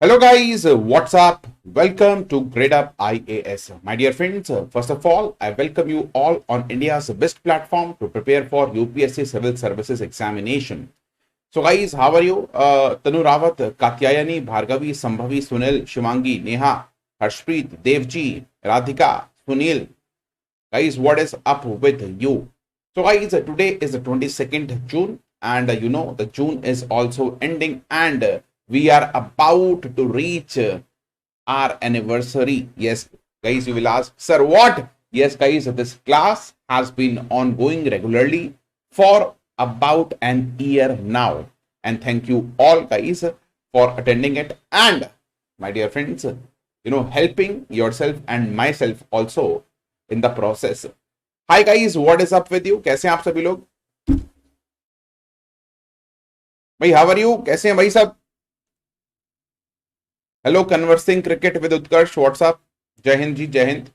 Hello guys, what's up? Welcome to Gradeup IAS. My dear friends, first of all, I welcome you all on India's best platform to prepare for UPSC Civil Services examination. So guys, how are you? Tanu Rawat, Katyayani, Bhargavi, Sambhavi, Sunil, Shivangi, Neha, Harshpreet, Devji, Radhika, Sunil. Guys, what is up with you? So guys, today is the 22nd June and the June is also ending and we are about to reach our anniversary. Yes, guys, you will ask, sir, what? Yes, guys, this class has been ongoing regularly for about an year now. And thank you all, guys, for attending it. And my dear friends, helping yourself and myself also in the process. Hi, guys, what is up with you? कैसे हैं आप सभी लोग? भाई, how are you? कैसे हैं भाई सब? Hello conversing cricket with Utkarsh, what's up, जय हिंद जी, जय हिंद।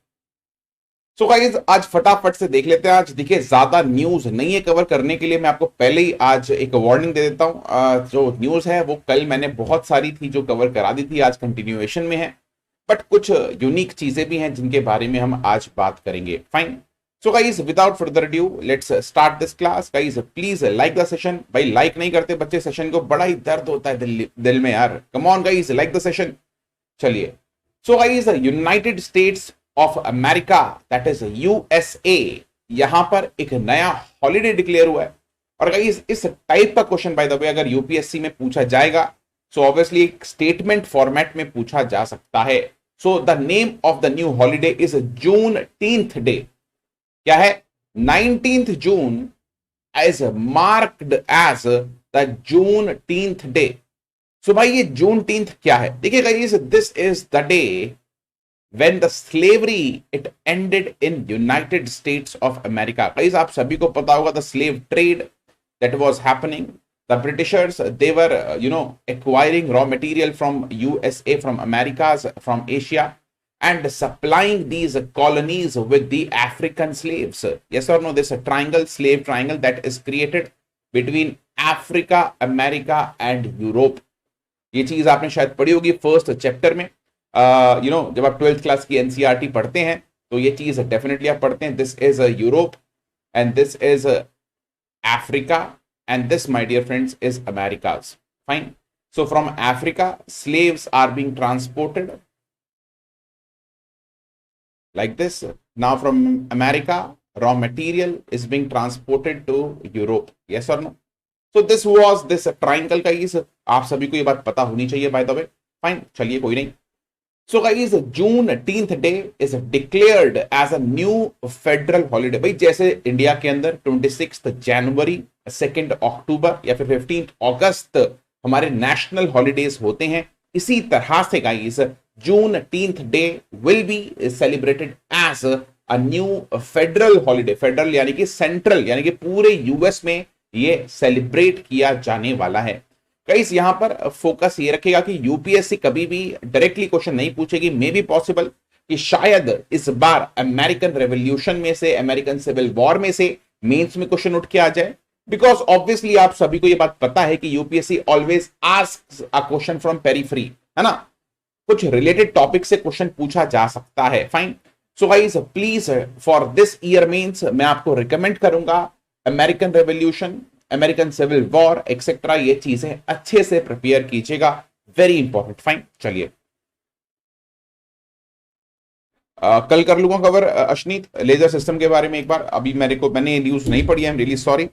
सो गाइस, आज फटाफट से देख लेते हैं। आज देखिए, ज्यादा न्यूज नहीं है कवर करने के लिए, मैं आपको पहले ही आज एक वार्निंग दे देता हूं। जो न्यूज है वो कल मैंने बहुत सारी थी जो कवर करा दी थी, आज कंटिन्यूएशन में है, बट कुछ यूनिक चीजें भी हैं जिनके बारे में हम आज बात करेंगे। Fine. So guys, without further due let's start this class. Guys, please like the session. भाई, लाइक नहीं करते बच्चे सेशन को, बड़ा ही दर्द होता है दिल में यार। Come on guys, like the session. चलिए, so guys, United States of America, that is USA, यहां पर एक नया हॉलिडे डिक्लेयर हुआ है। और गाइस, इस टाइप का क्वेश्चन बाय द वे अगर यूपीएससी में पूछा जाएगा, सो ऑब्वियसली एक स्टेटमेंट फॉर्मेट में पूछा जा सकता है। So the name of the new holiday is Juneteenth day. क्या है? 19th June as marked as the Juneteenth day. So भाई, ये जूनटीन्थ क्या है? देखिए guys, this is the day when the slavery it ended in United States of America. Guys, आप सभी को पता होगा the slave trade that was happening. The Britishers, they were acquiring raw material from USA, from Americas, from Asia, and supplying these colonies with the African slaves. Yes or no? This a triangle, slave triangle that is created between Africa, America and Europe. ये चीज आपने शायद पढ़ी होगी first chapter में। जब आप 12th class की एनसीईआरटी पढ़ते हैं तो ये चीज डेफिनेटली आप पढ़ते हैं। This is Europe and this is Africa and this, my dear friends, is Americas. Fine. So from Africa slaves are being transported like this. Now from America, raw material is being transported to Europe. Yes or no? So this was this triangle guys. आप सभी को ये बात पता होनी चाहिए by the way. Fine. चलिए, कोई नहीं। So guys, Juneteenth day is declared as a new federal holiday. भाई, जैसे इंडिया के अंदर 26 जनवरी, 2 अक्टूबर या फिर 15 अगस्त हमारे नेशनल हॉलीडेज होते हैं, इसी तरह से guys Juneteenth day will be celebrated as a new federal holiday. Federal यानी कि सेंट्रल, यानी कि पूरे यूएस में ये सेलिब्रेट किया जाने वाला है। गाइस, यहां पर फोकस ये रखेगा कि यूपीएससी कभी भी डायरेक्टली क्वेश्चन नहीं पूछेगी। मे बी पॉसिबल कि शायद इस बार अमेरिकन रेवोल्यूशन में से, अमेरिकन सिविल वॉर में से मेंस में क्वेश्चन उठ के आ जाए, बिकॉज ऑब्वियसली आप सभी को ये बात पता है कि UPSC always asks a question from periphery, है ना। कुछ रिलेटेड टॉपिक से क्वेश्चन पूछा जा सकता है। Fine. So guys, please for this year mains मैं आपको रिकमेंड करूंगा American revolution, American civil war etcetera, ये चीजें अच्छे से प्रिपेयर कीजिएगा, वेरी इंपॉर्टेंट। फाइन। चलिए, कल कर लूंगा कवर अश्नीत लेजर सिस्टम के बारे में एक बार। अभी मैंने न्यूज नहीं पढ़ी है, आई एम रियली सॉरी।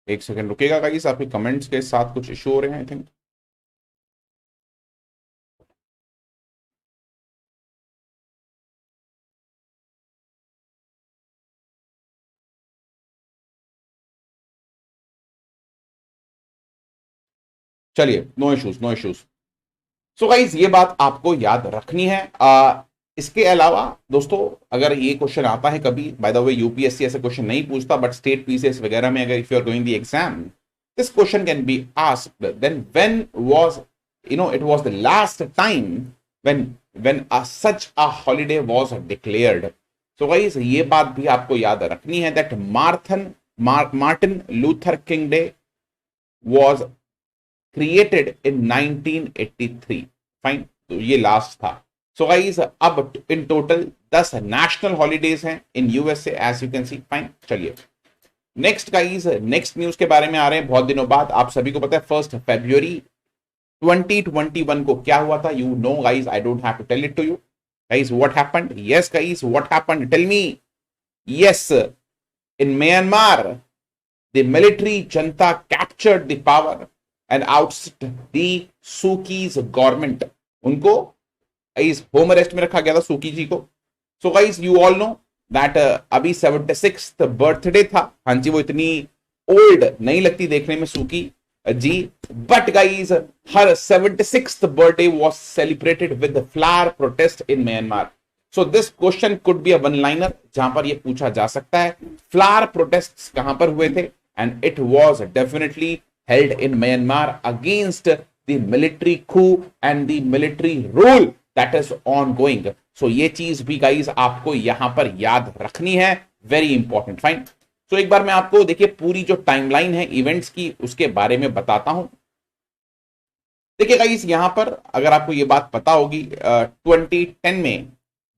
एक सेकंड रुकेगा गाइस, आपके कमेंट्स के साथ कुछ इशू हो रहे हैं आई थिंक। चलिए, no issues, no issues. So guys, ये बात आपको याद रखनी है। इसके अलावा दोस्तों, अगर ये क्वेश्चन आता है कभी, बाय द वे यूपीएससी ऐसे क्वेश्चन नहीं पूछता, बट स्टेट पीसीएस वगैरह में अगर if you are going the exam, this question can be asked, then when was, it was the last time when such a holiday was declared. So guys, ये बात भी आपको याद रखनी है that Martin Luther king day was created in 1983. Fine, तो ये last था. सो गाइस अब इन टोटल 10 नेशनल हॉलीडेज हैं in USA as you can see. Fine, चलिए नेक्स्ट गाइस, नेक्स्ट न्यूज के बारे में आ रहे हैं बहुत दिनों बाद. आप सभी को पता है 1 फरवरी 2021 को क्या हुआ था. You know guys, I don't have to tell it to you guys. What happened? Yes guys, what happened? Tell me. Yes, in Myanmar the military junta captured the power and ousted the Suki's government. उनको इस home arrest में रखा गया था सूकी जी को. So guys you all know that अभी 76th birthday था. हाँ जी, वो इतनी ओल्ड नहीं लगती देखने में Suu Kyi ji, but guys her 76th birthday was celebrated with flower protest in Myanmar. So this question could be a one liner जहां पर यह पूछा जा सकता है फ्लावर प्रोटेस्ट कहां पर हुए थे. And it was definitely held in Myanmar against the military coup and the military rule that is ongoing. So ये चीज भी गाइस आपको यहां पर याद रखनी है, वेरी इंपॉर्टेंट. फाइन, सो एक बार मैं आपको देखिए पूरी जो टाइमलाइन है इवेंट्स की उसके बारे में बताता हूं. देखिए गाइस यहां पर अगर आपको ये बात पता होगी 2010 में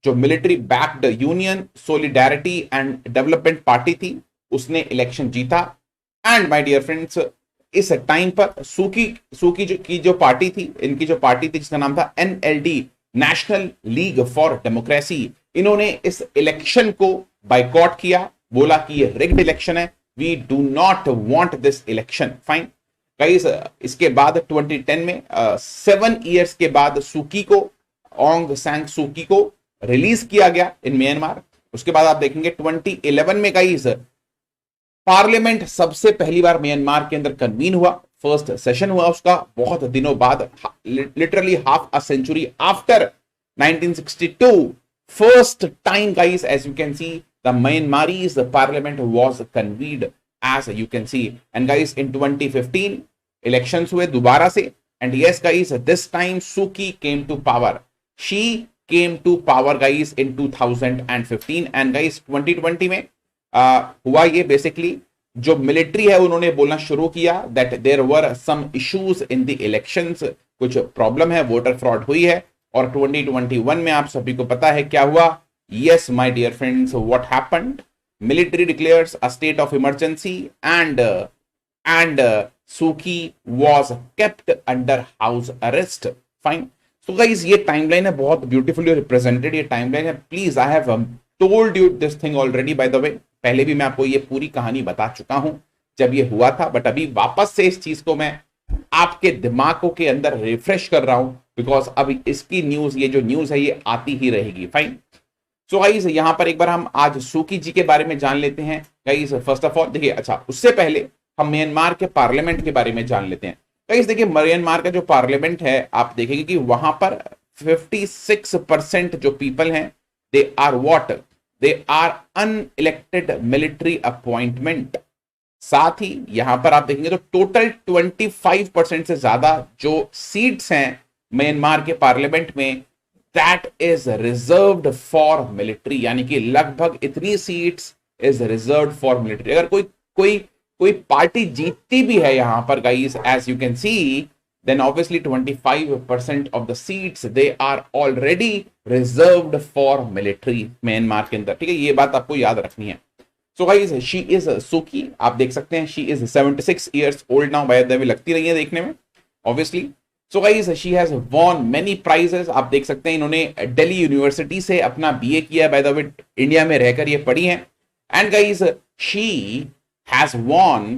जो military backed union solidarity and development party थी उसने इलेक्शन जीता. एंड माय डियर फ्रेंड्स, इस टाइम पर सूकी की जो पार्टी थी, इनकी जो पार्टी थी जिसका नाम था NLD, national league for democracy, इन्होंने इस इलेक्शन को बाइकॉट किया. बोला कि ये रिग्ड इलेक्शन है, we do not want this election. Fine guys, इसके बाद 2010 में 7 इयर्स के बाद सूकी को, ऑंग सैंग सूकी को रिलीज किया गया इन म्यांमार. उसके बाद आप देखेंगे 2011 में गाइस पार्लियामेंट सबसे पहली बार म्यांमार के अंदर कन्वीन हुआ. फर्स्ट सेशन हुआ उसका बहुत दिनों बाद, literally half a century after 1962. First time guys as you can see the Myanmarese parliament was convened as you can see. And guys in 2015 elections हुए दोबारा से. And yes guys, this time Suu Kyi came to power. She came to power guys in 2015. And guys 2020 में हुआ ये, basically जो military है उन्होंने बोलना शुरू किया that there were some issues in the elections, कुछ प्रॉब्लम है, वोटर फ्रॉड हुई है. और 2021 में आप सभी को पता है क्या हुआ. Yes my dear friends, what happened? Military declares a state of emergency and Suu Kyi was kept under house arrest. Fine, so guys ये टाइमलाइन है, बहुत ब्यूटीफुली रिप्रेजेंटेड ये टाइमलाइन है. Please, I have told you this thing already by the way. पहले भी मैं आपको ये पूरी कहानी बता चुका हूं जब ये हुआ था, बट अभी वापस से इस चीज को मैं आपके दिमागों के अंदर रिफ्रेश कर रहा हूं बिकॉज अभी इसकी न्यूज, ये जो न्यूज है ये आती ही रहेगी. फाइन, सो गाइस यहां पर एक बार हम आज सूकी जी के बारे में जान लेते हैं गाइस. फर्स्ट ऑफ ऑल देखिए, अच्छा उससे पहले हम म्यांमार के पार्लियामेंट के बारे में जान लेते हैं गाइस. देखिए म्यांमार का जो पार्लियामेंट है आप देखेंगे कि वहां पर 56% जो पीपल हैं they are what, they are unelected military appointment. साथ ही यहां पर आप देखेंगे तो टोटल 25% से ज्यादा जो सीट्स हैं म्यांमार के पार्लियामेंट में that is reserved for military. यानी कि लगभग इतनी seats is reserved for military. अगर कोई पार्टी जीतती भी है यहां पर guys as you can see, then obviously 25% of the seats they are already reserved for military Myanmar के अंदर. ठीक है, ये बात आपको याद रखनी है. So guys, she is सूकी, आप देख सकते हैं she is 76 years old now. by the way लगती रही है देखने में obviously. So guys, she has won many prizes. आप देख सकते हैं इन्होंने दिल्ली यूनिवर्सिटी से अपना BA किया है. by the way इंडिया में रहकर ये पढ़ी हैं. And guys, she has won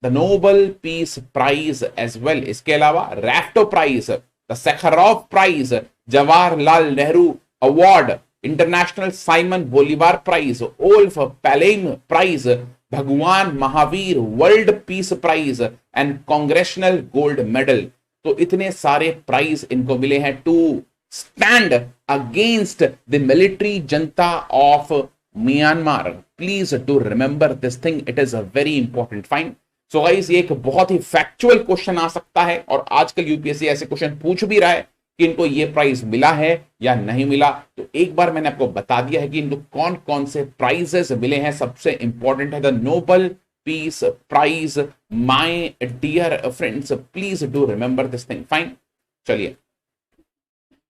the Nobel Peace Prize as well. इसके अलावा Rafto prize, the Sakharov prize, Jawaharlal Nehru award, international Simon Bolivar prize, Olof Palme prize, Bhagwan Mahavir world peace prize and Congressional Gold Medal. तो इतने सारे prize इनको मिले हैं to stand against the military junta of Myanmar. Please do remember this thing, it is a very important. Fine, so guys ये एक बहुत ही factual question आ सकता है और आजकल यूपीएससी ऐसे क्वेश्चन पूछ भी रहा है कि इनको ये प्राइज मिला है या नहीं मिला. तो एक बार मैंने आपको बता दिया है कि इनको कौन कौन से प्राइजेस मिले हैं. सबसे इंपॉर्टेंट है the Nobel peace prize, my dear friends. Please do remember this thing. Fine. चलिए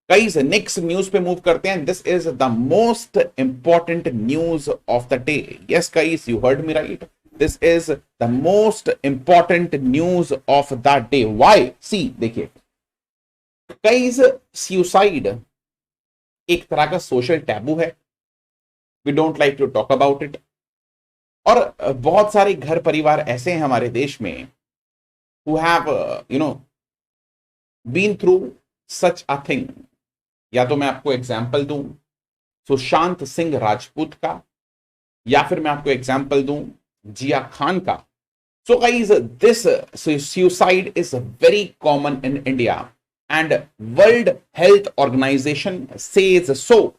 गाइस, नेक्स्ट न्यूज पे मूव करते हैं. This is the most important news of the day. Yes guys, you heard me right. This is the most important news of the day. Why? See, देखिए guys, suicide एक तरह का social taboo है. We don't like to talk about it. और बहुत सारे घर परिवार ऐसे हैं हमारे देश में who have been through such a thing. या तो मैं आपको एग्जाम्पल दूं सुशांत सिंह राजपूत का, या फिर मैं आपको एग्जाम्पल दूं जिया खान का. So guys, this suicide is very common in India and World Health Organization says so.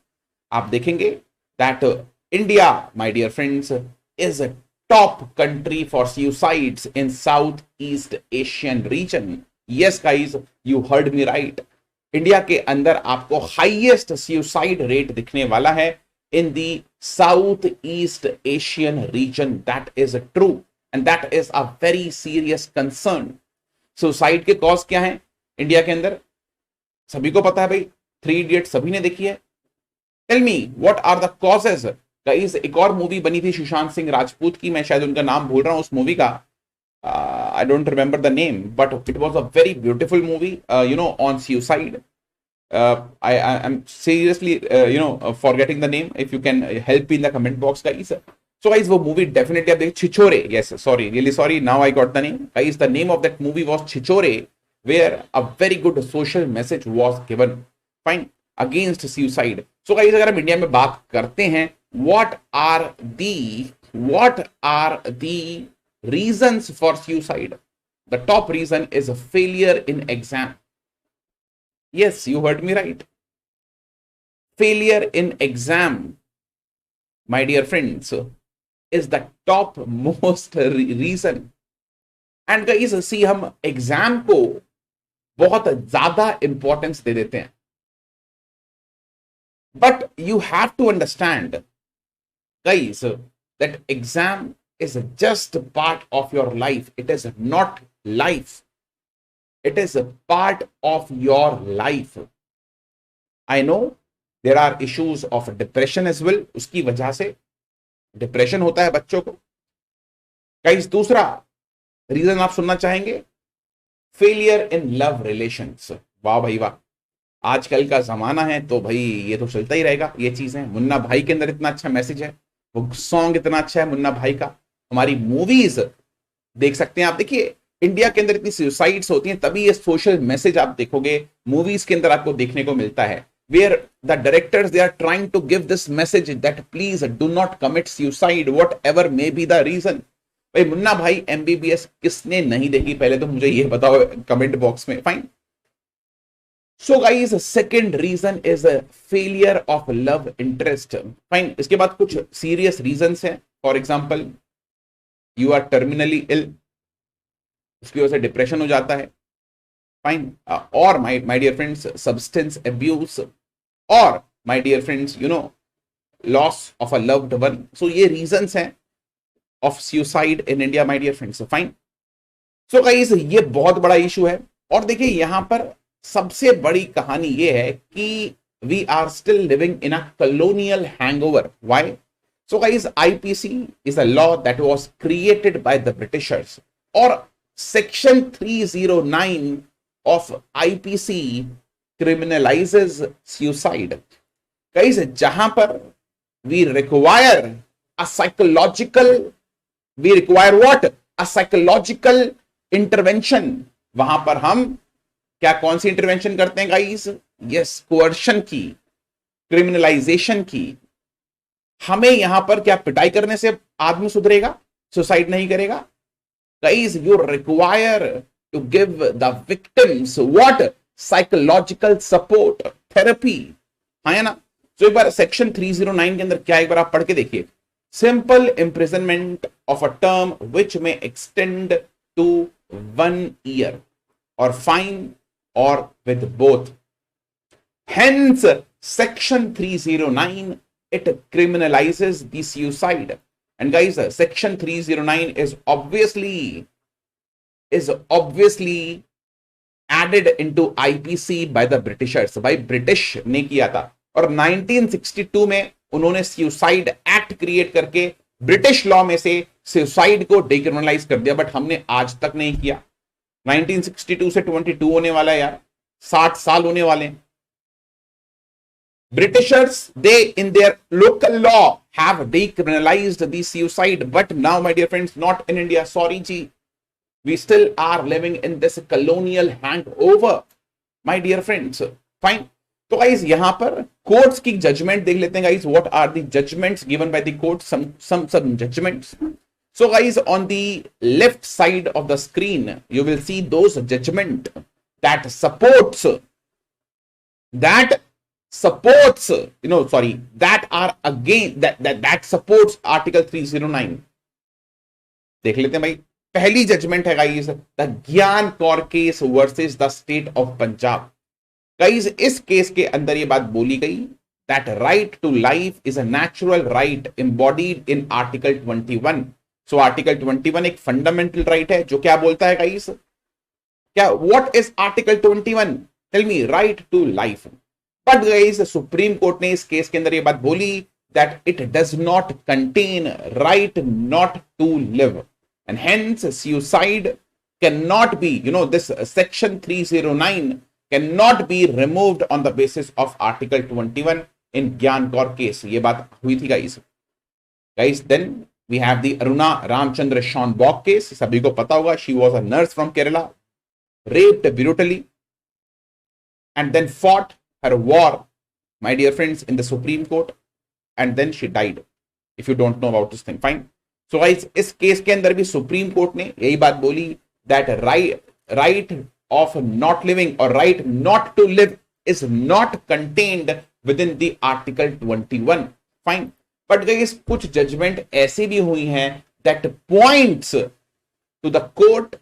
आप देखेंगे that India, my dear friends, is a top country for suicides in Southeast Asian region. Yes guys, you heard me right. India के अंदर आपको highest suicide rate दिखने वाला है in the South East Asian region. That is true and that is a very serious concern. Suicide के cause क्या है India के अंदर? सभी को पता है भाई, 3 इडियट सभी ने देखी है. Tell me what are the causes. Guys, एक और मूवी बनी थी सुशांत सिंह राजपूत की, मैं शायद उनका नाम भूल रहा हूं उस मूवी का. I don't remember the name, but it was a very beautiful movie, on suicide. I'm seriously, forgetting the name. If you can help me in the comment box, guys. So, guys, वो movie definitely आप देखिए, छिछोरे. Yes, sorry, really sorry. Now I got the name. Guys, the name of that movie was Chhichhore, where a very good social message was given. Fine, against suicide. So, guys, अगर हम India में बात करते हैं, what are the reasons for suicide? The top reason is a failure in exam. Yes, you heard me right. Failure in exam, my dear friends, is the top most reason. And guys, see, हम exam को बहुत ज्यादा importance दे देते हैं. But you have to understand, guys, that exam is just part of your life. It is not life. It is a part of your life. I know there are issues of depression as well. उसकी वजह से depression होता है बच्चों को. Guys, दूसरा reason आप सुनना चाहेंगे, फेलियर इन लव रिलेशंस. वाह भाई वाह, आजकल का जमाना है तो भाई ये तो चलता ही रहेगा. ये चीजें, मुन्ना भाई के अंदर इतना अच्छा मैसेज है, वो सॉन्ग इतना अच्छा है मुन्ना भाई का, हमारी मूवीज देख सकते हैं आप. देखिए, इंडिया के अंदर इतनी सुसाइड्स होती हैं, तभी ये सोशल मैसेज आप देखोगे मूवीज के अंदर आपको देखने को मिलता है, where the directors they are trying to give this message that please do not commit suicide whatever may be the reason. भाई, मुन्ना भाई एमबीबीएस किसने नहीं देखी, पहले तो मुझे ये बताओ कमेंट बॉक्स में. Fine. So guys, second reason is a failure of love interest. Fine. इसके बाद कुछ serious reasons हैं. For example, you are terminally ill. उसकी वजह से डिप्रेशन हो जाता है. Fine. Or my dear friends, substance abuse. Or my dear friends, loss of a loved one. So ये reasons हैं of suicide in India, my dear friends. Fine. So guys, ये बहुत बड़ा issue है. और देखिए यहाँ पर सबसे बड़ी कहानी यह है कि we are still living in a colonial hangover. Why? So guys, IPC is a law that was created by the Britishers, और section 309 of IPC criminalises suicide. Guys, जहां पर we require what? A psychological intervention. वहां पर हम क्या, कौन सी intervention करते हैं गाइस? यस, कोअर्शन की, क्रिमिनलाइजेशन की. हमें यहां पर क्या, पिटाई करने से आदमी सुधरेगा, सुसाइड नहीं करेगा? Guys, you require to give the victims what? Psychological support, therapy. है ना? तो एक बार सेक्शन 309 के अंदर क्या, एक बार आप पढ़ के देखिए. Simple imprisonment of a term which में एक्सटेंड टू 1 year और fine or with both. Hence, section 309, it criminalizes the suicide. And guys, section 309 is obviously added into IPC by the Britishers, भाई ब्रिटिश ने किया था। और 1962 में उन्होंने suicide act create करके ब्रिटिश लॉ में से सुसाइड को डिक्रिमिनलाइज कर दिया, बट हमने आज तक नहीं किया। 1962 से 22 होने वाला है यार, 60 साल होने वाले हैं। Britishers, they in their local law have decriminalized the suicide, but now, my dear friends, not in India. Sorry, ji, we still are living in this colonial hangover, my dear friends. Fine. तो guys यहां पर courts की judgment देख लेते हैं guys. What are the judgments given by the court? some judgments. So guys, on the left side of the screen you will see those judgment that supports that are again that supports article 309. देख लेते हैं भाई. पहली judgement है guys the Gian Kaur case versus the state of Punjab. Guys इस case के अंदर ये बात बोली गई that right to life is a natural right embodied in article 21. So article 21 एक फंडामेंटल राइट है जो क्या बोलता है गाइस? क्या what is article 21? Tell me. Right to life. But guys supreme court ने इस केस के अंदर ये बात बोली that it does not contain right not to live, and hence suicide cannot be, this section 309 cannot be removed on the basis of article 21 in Gyan Kaur case. ये बात हुई थी guys. Then we have the Aruna Ramchandra Shonbok case. सभी को पता होगा, she was a nurse from Kerala, raped brutally and then fought her war, my dear friends, in the Supreme Court, and then she died. If you don't know about this thing, fine. So guys, इस case के अंदर भी supreme court ने यही बात बोली that right of not living और right not to live is not contained within the article 21. Fine. But guys कुछ जजमेंट ऐसी भी हुई हैं that points to the court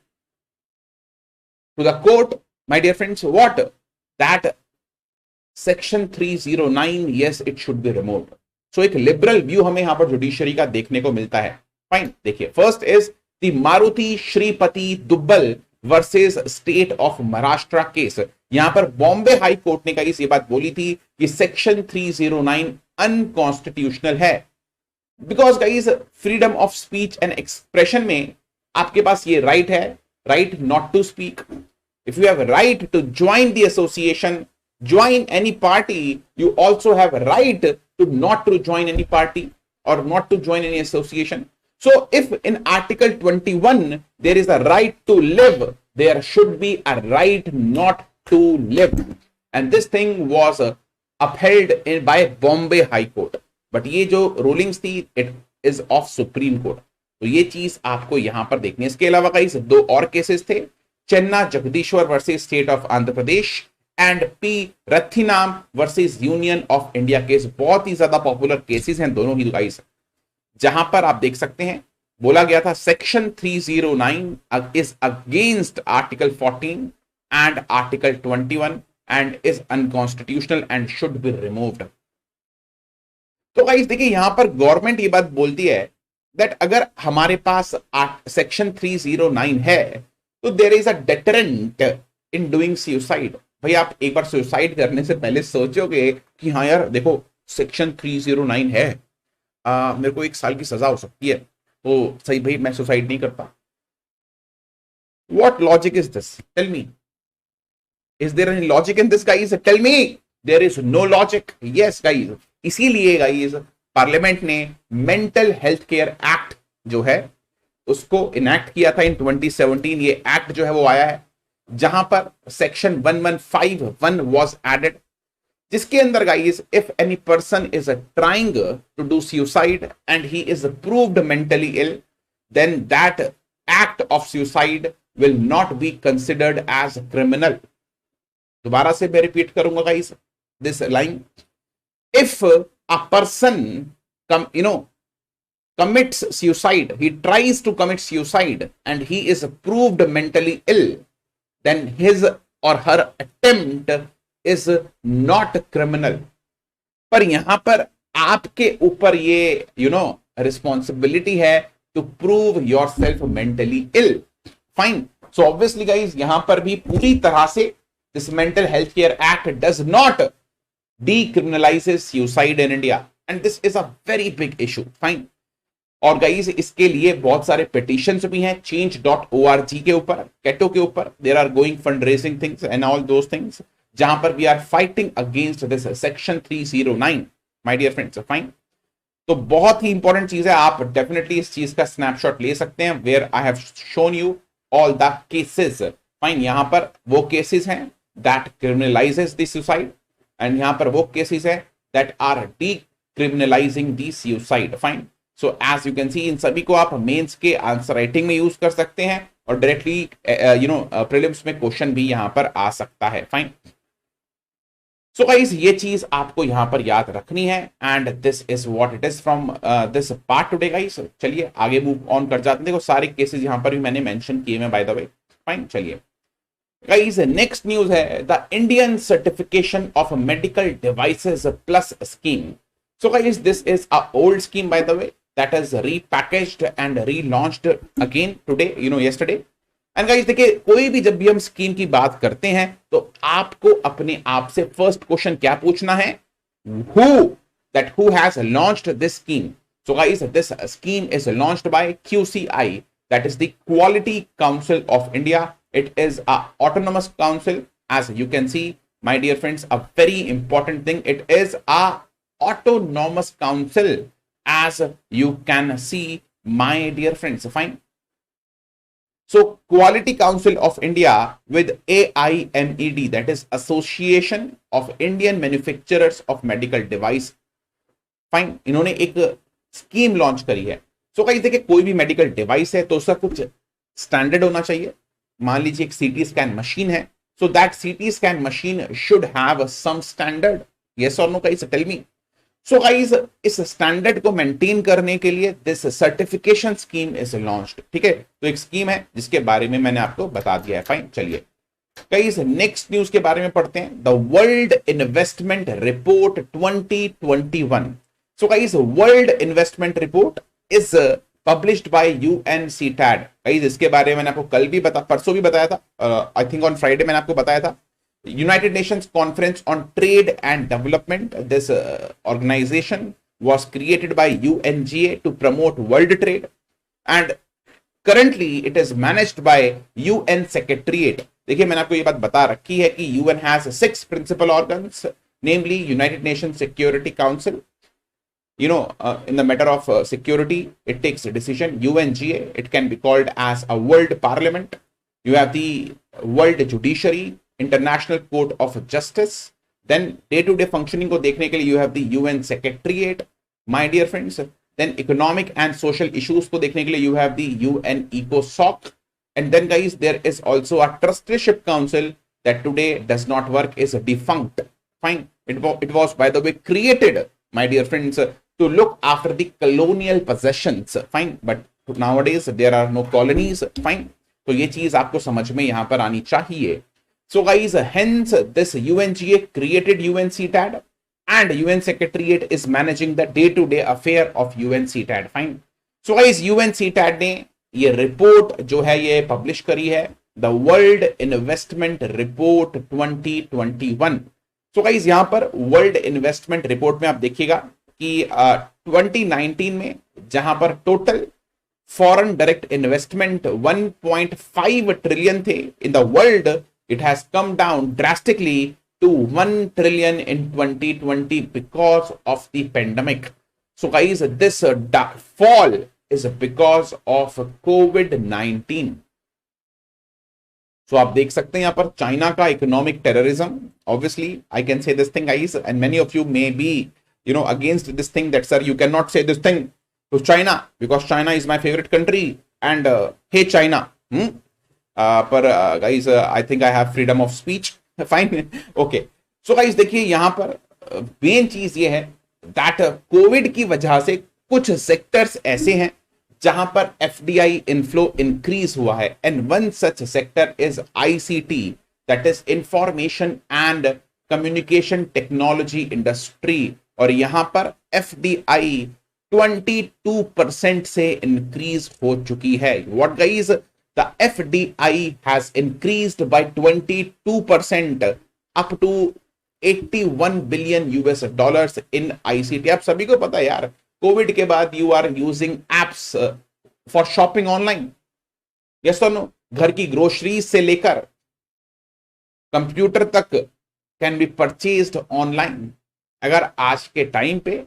my dear friends what that section 309 yes it should be removed. So एक liberal view हमें यहां पर judiciary का देखने को मिलता है. फाइन. देखिए, first is the Maruti Shripati Dubbal versus state of Maharashtra case. यहां पर बॉम्बे हाई कोर्ट ने कही ये बात बोली थी कि सेक्शन 309 अनकॉन्स्टिट्यूशनल है because guys freedom of speech and expression में आपके पास ये राइट है, right not to speak. If you have right to join the association, join any party, you also have right to not to join any party or not to join any association. So if in article 21 there is a right to live, there should be a right not to live, and this thing was upheld by Bombay High Court. But ये जो rulings थी it is of Supreme Court. तो ये चीज आपको यहां पर देखनी है. इसके अलावा कई दो और केसेस थे, Channa Jagdishwar versus state of Andhra Pradesh and P Rathinam versus union of India case. बहुत ही ज्यादा पॉपुलर केसेस हैं दोनों ही गाइस, जहां पर आप देख सकते हैं बोला गया था section 309 is against article 14 and article 21 and is unconstitutional and should be removed. तो गाइस देखिए, यहां पर गवर्नमेंट ये बात बोलती है दैट अगर हमारे पास सेक्शन 309 है तो there is a deterrent in doing suicide. भाई आप एक बार सुसाइड करने से पहले सोचोगे कि हाँ यार देखो सेक्शन 309 है, मेरे को 1 साल की सजा हो सकती है, तो सही भाई मैं सुसाइड नहीं करता. What logic is this? Tell me. Is there any logic in this guys? Tell me. There is no logic. Yes guys, इसीलिए गाइस पार्लियामेंट ने मेंटल हेल्थ केयर एक्ट जो है उसको इनैक्ट किया था इन 2017. ये एक्ट जो है वो आया है जहां पर सेक्शन 1151 was added, जिसके अंदर guys if any person is trying to do suicide and he is proved mentally ill, then that act of suicide will not be considered as criminal. दोबारा से मैं रिपीट करूंगा guys this line. If a person commits suicide, he tries to commit suicide and he is proved mentally ill, then his or her attempt is not criminal. पर यहां पर आपके ऊपर ये रिस्पॉन्सिबिलिटी है to prove yourself mentally ill. Fine. So obviously guys यहां पर भी पूरी तरह से this mental health care act does not decriminalizes suicide in India and this is a very big issue. Fine. और गाइस इसके लिए बहुत सारे पिटिशंस भी हैं change.org के ऊपर, कैटो के ऊपर, there are going fund raising things and all those things, जहां पर we are fighting against this section 309 my dear friends. Fine. तो बहुत ही इंपॉर्टेंट चीज है, आप डेफिनेटली इस चीज का स्नैपशॉट ले सकते हैं where I have shown you all the cases. Fine. यहां पर वो केसेस हैं that criminalises the suicide and यहां पर वो केसेस है that are decriminalising the suicide. Fine. So as you can see इन सभी को आप मेंस के आंसर राइटिंग में यूज कर सकते हैं और डायरेक्टली प्रीलिम्स में क्वेश्चन भी यहां पर आ सकता है। फाइन। सो गाइस ये चीज आपको यहां पर याद रखनी है and this is what it is from this part today guys. चलिए आगे मूव ऑन कर जाते हैं। देखो सारे केसेस यहां पर भी मैंने मेंशन किए हैं बाय द वे। फाइन। चलिए गाइस नेक्स्ट न्यूज है the Indian certification of medical devices plus scheme. So guys this is a old scheme by the way that is repackaged and relaunched again today yesterday. And guys देखिए कोई भी जब भी हम scheme की बात करते हैं तो आपको अपने आप से फर्स्ट क्वेश्चन क्या पूछना है, who has launched this scheme. So guys this scheme is launched by QCI, that is the Quality Council of India. It is a autonomous council, as you can see my dear friends, a very important thing, it is a autonomous council as you can see my dear friends. Fine. So Quality Council of India with AIMED, that is Association of Indian Manufacturers of Medical Device. Fine. इन्होंने एक scheme launch करी है। So guys देखिए कोई भी medical device है तो उसका कुछ स्टैंडर्ड होना चाहिए। मान लीजिए एक सीटी स्कैन मशीन है, so that CT scan machine should have some standard. Yes और no guys, tell me. So guys इस स्टैंडर्ड को मेंटेन करने के लिए this certification scheme is launched. ठीक है, तो एक स्कीम है जिसके बारे में मैंने आपको बता दिया है। फाइन। चलिए गाइस नेक्स्ट न्यूज के बारे में पढ़ते हैं, the world investment report 2021। So guys world investment report is published by UNCTAD। Guys इसके बारे में मैंने आपको कल भी परसों भी बताया था, आई थिंक ऑन फ्राइडे मैंने आपको बताया था। United Nations conference on trade and development, this organization was created by UNGA to promote world trade and currently it is managed by UN Secretariat। देखिए मैंने आपको ये बात बता रखी है कि UN has 6 principal organs, namely United Nations Security Council, in the matter of security, it takes a decision. UNGA, it can be called as a world parliament. You have the world judiciary, international court of justice. Then day-to-day functioning को देखने के लिए you have the UN secretariat, my dear friends. Then economic and social issues को देखने के लिए you have the UN ECOSOC. And then guys, there is also a trusteeship council that today does not work, is defunct. Fine. It was by the way created, my dear friends, to look after the colonial possessions. Fine. But nowadays there are no colonies. Fine. तो ये चीज आपको समझ में यहां पर आनी चाहिए। So guys, hence this UNGA created UNCTAD and UN Secretariat is managing the day-to-day affair of UNCTAD. Fine. So guys, UNCTAD ने ये रिपोर्ट जो है ये पब्लिश करी है, the world investment report 2021। So guys यहां पर वर्ल्ड इन्वेस्टमेंट रिपोर्ट में आप देखिएगा कि 2019 में जहां पर total foreign direct investment 1.5 trillion थे in the world, it has come down drastically to 1 trillion in 2020 because of the pandemic. So guys this fall is because of कोविड-19। सो आप देख सकते हैं यहां पर चाइना का economic terrorism. Obviously I can say this thing guys and many of you may be against this thing that sir you cannot say this thing to China because China is my favorite country and hey China पर guys I think I have freedom of speech। fine। okay, so guys देखिए यहां पर main चीज ये है that Covid की वजह से कुछ सेक्टर्स ऐसे हैं जहां पर FDI इनफ्लो इंक्रीज हुआ है and one such sector is ICT, that is information and communication technology industry। और यहां पर FDI 22% से इंक्रीज हो चुकी है। What guys, the FDI has increased by 22% up to 81 billion US dollars in ICT. आप सभी को पता है यार, कोविड के बाद you are using apps for shopping online, yes और नो। घर की ग्रोसरीज से लेकर कंप्यूटर तक कैन बी परचेज्ड ऑनलाइन। अगर आज के टाइम पे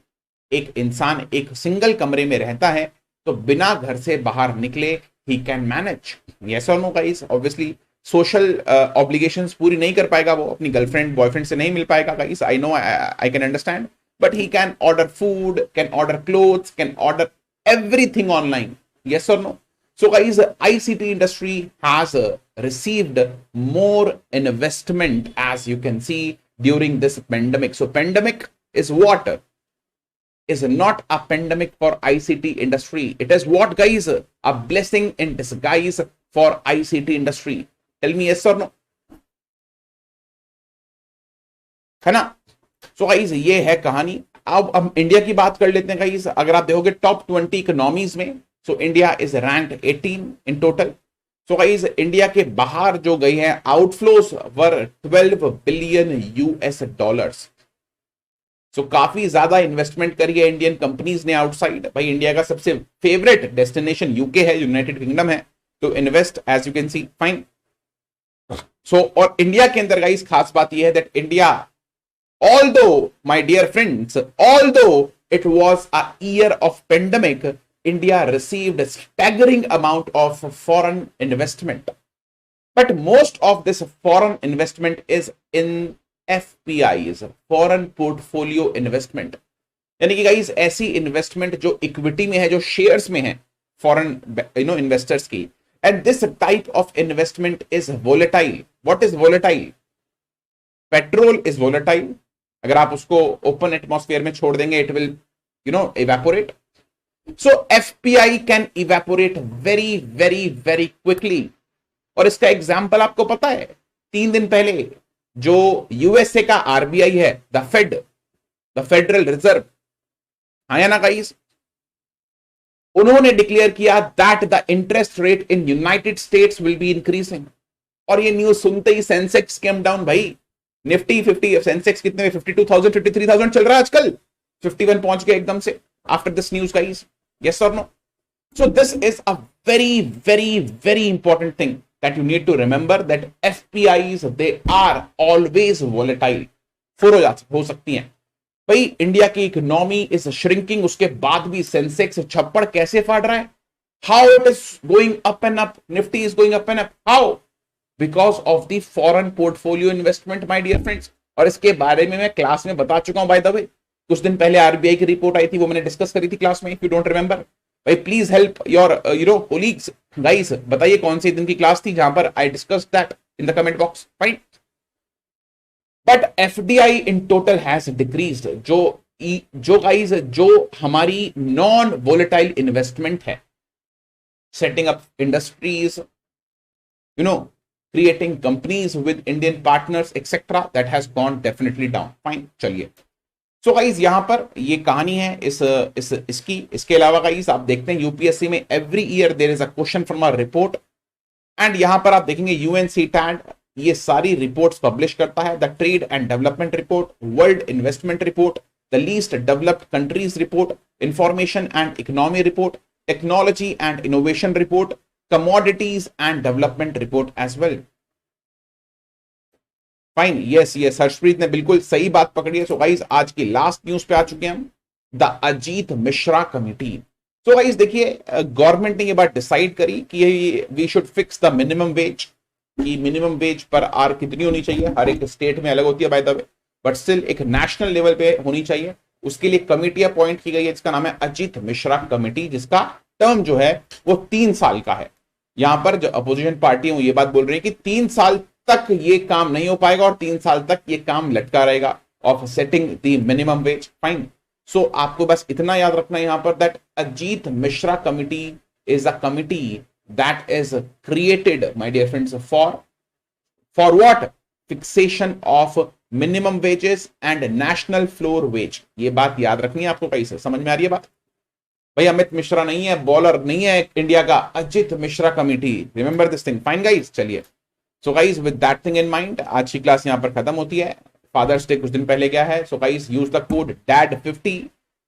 एक इंसान एक सिंगल कमरे में रहता है तो बिना घर से बाहर निकले ही कैन मैनेज, यस और no guys. Obviously social obligations पूरी नहीं कर पाएगा, वो अपनी गर्लफ्रेंड बॉयफ्रेंड से नहीं मिल पाएगा guys, I know, I can understand, but he can order food, can order clothes, can order everything online, yes or no? So guys, ICT industry has received more investment, as you can see, during this pandemic. So pandemic is what? Is not a pandemic for ICT industry. It is what guys? A blessing in disguise for ICT industry. Tell me yes or no? है ना? So guys, ये है कहानी। अब India की बात कर लेते हैं गाइस। अगर आप देखोगे टॉप 20 इकोनॉमीज में, so India is ranked 18 in total. So guys, India के बाहर जो गई है outflows were 12 billion US dollars. So काफी ज्यादा इन्वेस्टमेंट करी है इंडियन कंपनीज ने आउटसाइड। भाई इंडिया का सबसे फेवरेट डेस्टिनेशन यूके है, यूनाइटेड किंगडम है, तो invest as you can see, fine. So और इंडिया के अंदर गाइस खास बात यह है that India, although my dear friends, although it was a year of pandemic, India received a staggering amount of foreign investment, but most of this foreign investment is in FPIs, foreign portfolio investment, यानी कि guys ऐसी investment जो equity में है, जो shares में है foreign investors की, and this type of investment is volatile. What is volatile? Petrol is volatile, अगर आप उसको ओपन एटमॉस्फेयर में छोड़ देंगे it will evaporate. So FPI can evaporate very very very quickly. और इसका एग्जांपल आपको पता है, 3 दिन पहले जो यूएसए का आरबीआई है, द फेडरल रिजर्व, आया ना गाइस, उन्होंने डिक्लेयर किया that the interest rate in United states will be increasing. और ये न्यूज सुनते ही सेंसेक्स केम डाउन। भाई निफ्टी 50, सेंसेक्स कितने में? 52,000 53,000 चल रहा है आजकल, 51 पहुंच गया एकदम से after this news guys, yes और no? So this is a very very very important thing that you need to remember, that FPIs they are always volatile, हो सकती हैं। भाई इंडिया की इकोनॉमी इज श्रिंकिंग, उसके बाद भी सेंसेक्स छप्पड़ कैसे फाड़ रहा है? How it is going up and up, Nifty is going up and up, how? Because of the foreign portfolio investment my dear friends. और इसके बारे में मैं क्लास में बता चुका हूं बाय द वे, कुछ दिन पहले आरबीआई की रिपोर्ट आई थी, वो मैंने डिस्कस करी थी क्लास में, इफ यू डोंट रिमेंबर। भाई please help your colleagues guys, बताइए कौन सी दिन की क्लास थी जहां पर I discuss that in the comment box, fine. But FDI in total has decreased. जो गाइस, जो हमारी नॉन वोलेटाइल इन्वेस्टमेंट है, setting up industries, creating companies with Indian partners etc, that has gone definitely down, fine। चलिए, so guys यहां पर ये कहानी है इसके अलावा गाइस आप देखते हैं यूपीएससी में every year there is a question from a report, and यहां पर आप देखेंगे यूएनसीटैड ये सारी रिपोर्ट्स पब्लिश करता है, the trade and development report, world investment report, the least developed countries report, information and economy report, technology and innovation report, commodities and development report as well, fine. Yes Harshpreet ने बिल्कुल सही बात पकड़ी है। So guys आज की last news पे आ चुके हैं हम, the Ajit Mishra committee. So guys देखिए, गवर्नमेंट ने ये बात डिसाइड करी कि we should fix the minimum wage, कि मिनिमम वेज पर आर कितनी होनी चाहिए, हर एक स्टेट में अलग होती है bye the way, but still एक नेशनल लेवल पे होनी चाहिए। उसके लिए कमिटी अपॉइंट की गई है जिसका नाम है अजीत मिश्रा कमिटी, जिसका टर्म जो है वो 3 साल का है। यहां पर जो अपोजिशन पार्टी है वो ये बात बोल रही है कि 3 साल तक ये काम नहीं हो पाएगा और 3 साल तक ये काम लटका रहेगा of setting the minimum wage, fine. So आपको बस इतना याद रखना है यहां पर that Ajit Mishra committee is a committee that is created my dear friends for what? Fixation of minimum wages and national floor wage. ये बात याद रखनी है आपको, कैसे समझ में आ रही है बात? भाई अमित मिश्रा नहीं है, बॉलर नहीं है इंडिया का, Ajit Mishra committee, remember this thing. Fine guys, चलिए। So guys with that thing in mind आज की क्लास यहां पर खत्म होती है। फादर्स डे कुछ दिन पहले गया है। So guys use the code DAD50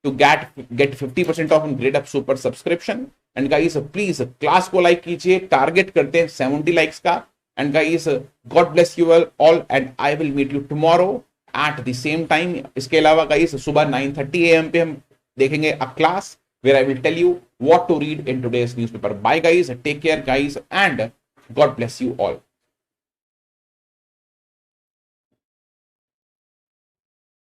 to get 50% off on Gradeup super subscription. And guys please class को लाइक कीजिए, टारगेट करते हैं 70 लाइक्स का। And guys God bless you all and I will meet you tomorrow at the same time. इसके अलावा guys सुबह 9:30 AM पे हम देखेंगे a class where I will tell you what to read in today's newspaper. Bye guys, take care guys, and God bless you all.